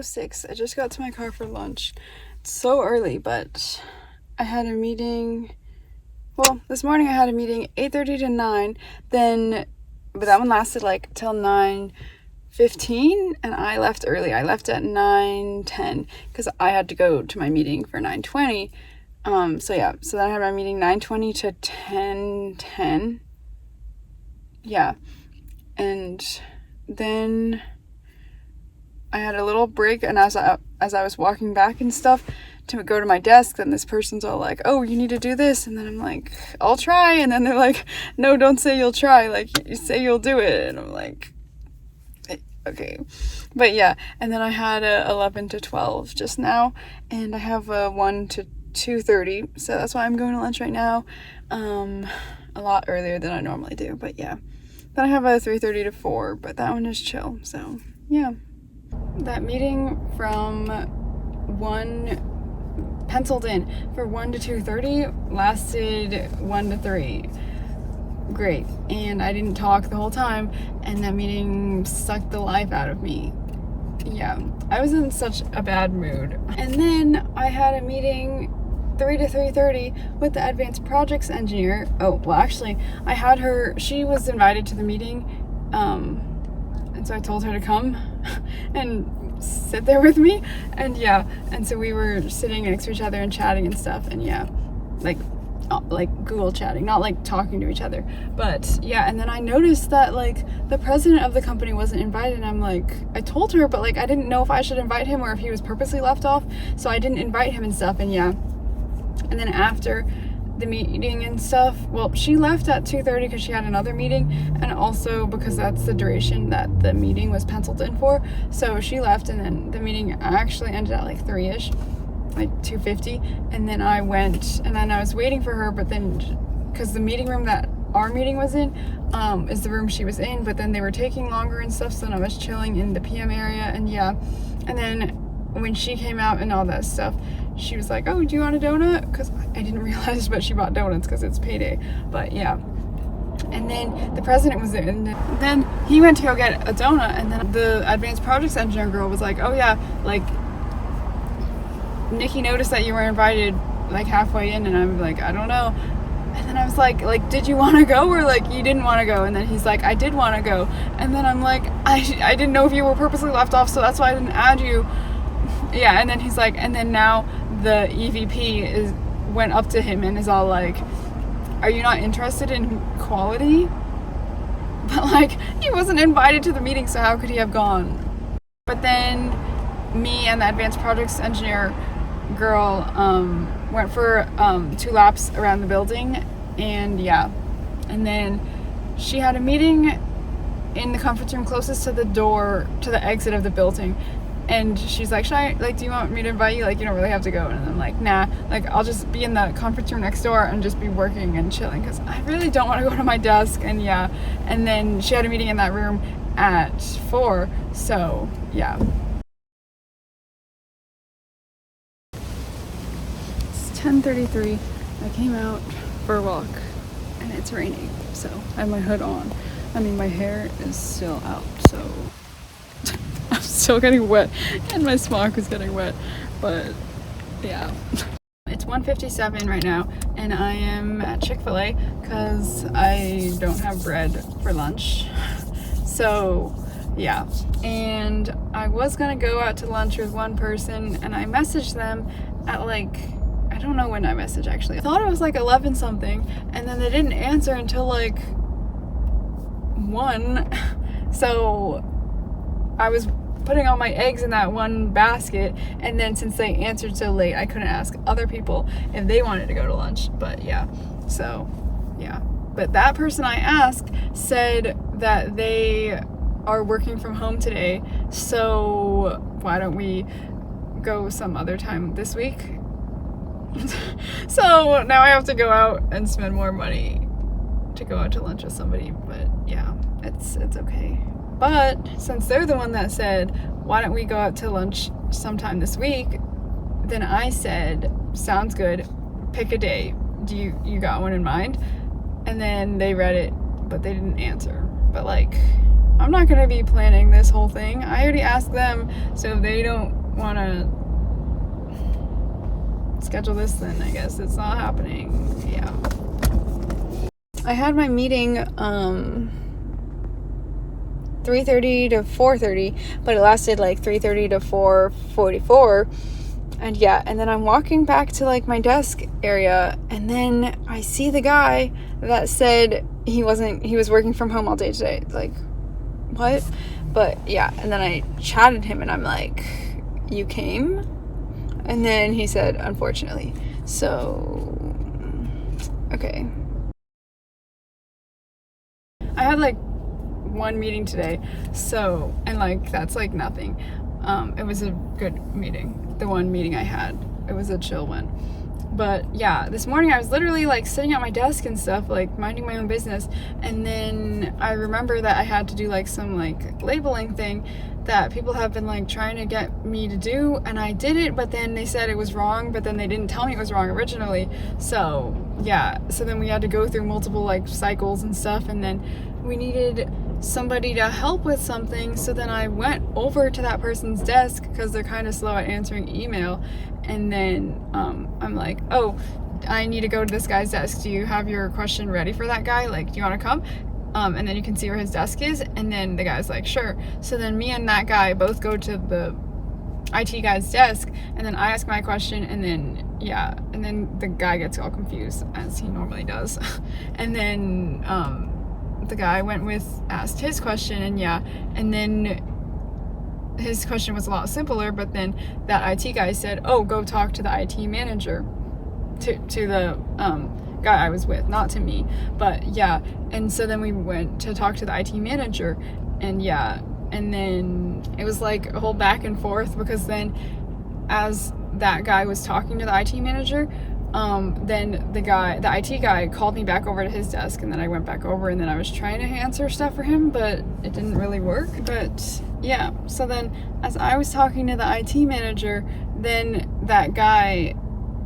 8:06. I just got to my car for lunch. It's so early, but I had a meeting. Well, this morning I had a meeting 8:30 to 9. But that one lasted like till 9:15, and I left early. I left at 9:10 because I had to go to my meeting for 9:20. So then I had my meeting 9:20 to 10:10. Yeah, and then I had a little break, and as I was walking back and stuff to go to my desk, then this person's all like, "Oh, you need to do this," and then I'm like, "I'll try," and then they're like, "No, don't say you'll try, like, you say you'll do it," and I'm like, okay. But yeah, and then I had a 11 to 12 just now, and I have a 1 to 2:30, so that's why I'm going to lunch right now, a lot earlier than I normally do, but yeah. Then I have a 3:30 to 4, but that one is chill, so yeah. That meeting from 1 penciled in for 1 to 2:30 lasted 1 to 3. Great. And I didn't talk the whole time, and that meeting sucked the life out of me. Yeah, I was in such a bad mood. And then I had a meeting 3 to 3:30 with the advanced projects engineer. Oh, well, actually, I had her, she was invited to the meeting, and so I told her to come and sit there with me, and yeah, and so we were sitting next to each other and chatting and stuff, and yeah, like Google chatting, not like talking to each other, but yeah. And then I noticed that like the president of the company wasn't invited, and I'm like, I told her, but like I didn't know if I should invite him or if he was purposely left off, so I didn't invite him and stuff, and yeah. And then after the meeting and stuff, well, she left at 2:30 because she had another meeting, and also because that's the duration that the meeting was penciled in for, so she left, and then the meeting actually ended at like 3-ish, like 2:50, and then I went, and then I was waiting for her, but then, because the meeting room that our meeting was in is the room she was in, but then they were taking longer and stuff, so then I was chilling in the PM area, and yeah. And then when she came out and all that stuff, she was like, "Oh, do you want a donut?" Because I didn't realize, but she bought donuts because it's payday. But yeah. And then the president was there, and then he went to go get a donut, and then the advanced projects engineer girl was like, "Oh yeah, like Nikki noticed that you were invited like halfway in," and I'm like, "I don't know." And then I was like, did you want to go, or like you didn't want to go? And then he's like, "I did want to go." And then I'm like, I didn't know if you were purposely left off, so that's why I didn't add you. Yeah. And then he's like, and then now the EVP went up to him and is all like, "Are you not interested in quality?" But like, he wasn't invited to the meeting, so how could he have gone? But then me and the advanced projects engineer girl went for 2 laps around the building, and yeah. And then she had a meeting in the conference room closest to the door, to the exit of the building, and she's like, do you want me to invite you? Like, you don't really have to go. And I'm like, nah, like I'll just be in the conference room next door and just be working and chilling, because I really don't want to go to my desk. And yeah. And then she had a meeting in that room at 4, so yeah. It's 10:33. I came out for a walk and it's raining, so I have my hood on. I mean, my hair is still out, so I'm still getting wet, and my smock is getting wet, but yeah. It's 1:57 right now, and I am at Chick-fil-A because I don't have bread for lunch. So yeah, and I was gonna go out to lunch with one person, and I messaged them at like, I don't know when I messaged actually. I thought it was like 11 something, and then they didn't answer until like 1. So I was putting all my eggs in that one basket, and then since they answered so late, I couldn't ask other people if they wanted to go to lunch. But yeah, so yeah. But that person I asked said that they are working from home today, so why don't we go some other time this week? So now I have to go out and spend more money to go out to lunch with somebody, but yeah, it's okay. But since they're the one that said, why don't we go out to lunch sometime this week, then I said, sounds good, pick a day. Do you got one in mind? And then they read it, but they didn't answer. But like, I'm not gonna be planning this whole thing. I already asked them, so if they don't want to schedule this, then I guess it's not happening. Yeah. I had my meeting 3:30 to 4:30, but it lasted like 3:30 to 4:44. And yeah, and then I'm walking back to like my desk area, and then I see the guy that said he was working from home all day today. Like, what? But yeah, and then I chatted him and I'm like, you came? And then he said, unfortunately. So, okay. I had like one meeting today, so, and like that's like nothing. It was a good meeting. The one meeting I had, it was a chill one. But yeah, this morning I was literally like sitting at my desk and stuff, like minding my own business, and then I remember that I had to do like some like labeling thing that people have been like trying to get me to do, and I did it, but then they said it was wrong, but then they didn't tell me it was wrong originally. So yeah, so then we had to go through multiple like cycles and stuff, and then we needed somebody to help with something. So then I went over to that person's desk because they're kind of slow at answering email, and then I'm like, oh, I need to go to this guy's desk. Do you have your question ready for that guy? Like, do you want to come? And then you can see where his desk is. And then the guy's like, sure. So then me and that guy both go to the IT guy's desk, and then I ask my question, and then yeah, and then the guy gets all confused, as he normally does. And then the guy asked his question, and yeah, and then his question was a lot simpler, but then that IT guy said, oh, go talk to the IT manager, to the guy I was with, not to me. But yeah, and so then we went to talk to the IT manager, and yeah, and then it was like a whole back and forth, because then as that guy was talking to the IT manager, then the IT guy called me back over to his desk, and then I went back over, and then I was trying to answer stuff for him, but it didn't really work. But yeah, so then as I was talking to the IT manager, then that guy,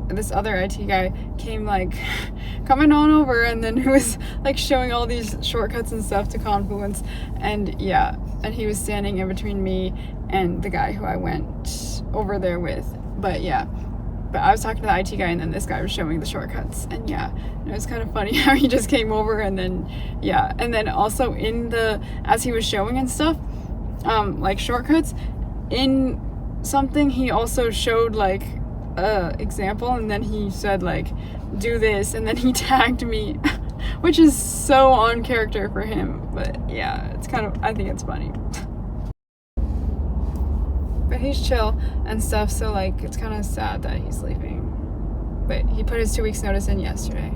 this other IT guy, came like coming on over, and then he was like showing all these shortcuts and stuff to Confluence, and yeah, and he was standing in between me and the guy who I went over there with. But yeah, but I was talking to the IT guy, and then this guy was showing the shortcuts, and yeah, it was kind of funny how he just came over, and then yeah, and then also as he was showing and stuff, like shortcuts in something, he also showed like example, and then he said like, do this, and then he tagged me, which is so on character for him. But yeah, it's kind of, I think it's funny. But he's chill and stuff, so like it's kind of sad that he's leaving. But he put his 2 weeks notice in yesterday.